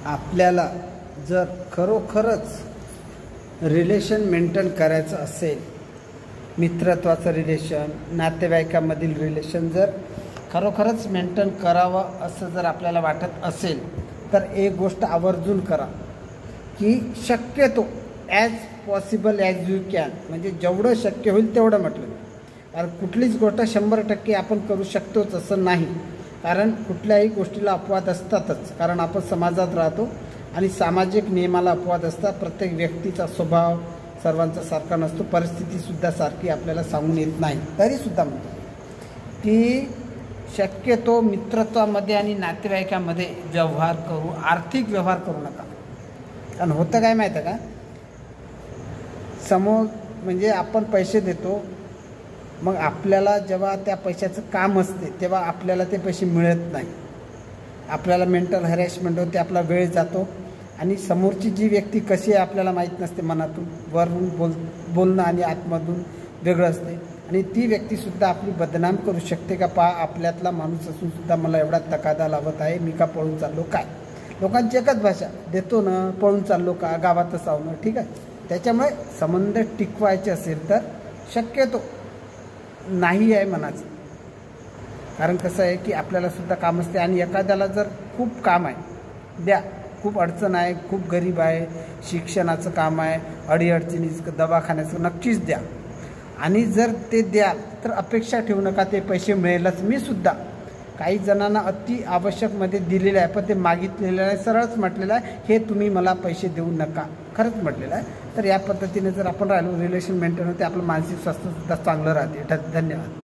आपल्याला जर खरोखरच रिलेशन मेंटेन करायचं असेल, मित्रत्वाचं रिलेशन, नातेवाईकामधील रिलेशन जर खरोखरच मेंटेन करावं असं जर आपल्याला वाटत असेल तर एक गोष्ट आवर्जून करा की शक्यतो as possible as you can, म्हणजे जेवढं शक्य होईल तेवढं म्हटलं. कारण कुठलीच गोष्ट 100% आपण करू शकतोच असं नाही. कारण कुठल्याही गोष्टीला अपवाद असतातच. कारण आपण समाजात राहतो आणि सामाजिक नियमाला अपवाद असतात. प्रत्येक व्यक्तीचा स्वभाव सर्वांचा सारखा नसतो, परिस्थितीसुद्धा सारखी आपल्याला सांगून येत नाही. तरीसुद्धा म्हणतो की शक्यतो मित्रत्वामध्ये आणि नातेवाईकामध्ये व्यवहार करू, आर्थिक व्यवहार करू नका. कारण होतं काय माहीत आहे का, समोर म्हणजे आपण पैसे देतो, मग आपल्याला जेव्हा त्या पैशाचं काम असते तेव्हा आपल्याला ते पैसे मिळत नाही. आपल्याला मेंटल हॅरॅसमेंट होते, आपला वेळ जातो आणि समोरची जी व्यक्ती कशी आहे आपल्याला माहीत नसते. मनातून वरून बोलणं आणि आतमधून वेगळं असते. आणि ती व्यक्तीसुद्धा आपली बदनाम करू शकते का, पहा आपल्यातला माणूस असूनसुद्धा मला एवढा तकादा लावत आहे, मी का पळून चाललो काय. लोकांची एकच भाषा, देतो ना पळून चाललो का, गावातच आहो ना, ठीक आहे. त्याच्यामुळे संबंध टिकवायचे असेल तर शक्यतो नाही आहे मनाचं. कारण कसं आहे की आपल्यालासुद्धा काम असते आणि एखाद्याला जर खूप काम आहे द्या, खूप अडचण आहे, खूप गरीब आहे, शिक्षणाचं काम आहे, अडीअडचणीचं दवाखान्याचं नक्कीच द्या. आणि जर ते द्याल तर अपेक्षा ठेवू नका ते पैसे मिळेलच. मी सुद्धा काही जणांना अति आवश्यकमध्ये दिलेलं आहे, पण ते मागितलेलं आहे, सरळच म्हटलेलं आहे हे तुम्ही मला पैसे देऊ नका, खरंच म्हटलेलं आहे. तर या पद्धतीने जर आपण राहिलो रिलेशन मेंटेन होते, आपलं मानसिक स्वास्थ्यसुद्धा चांगलं राहते. धन्यवाद.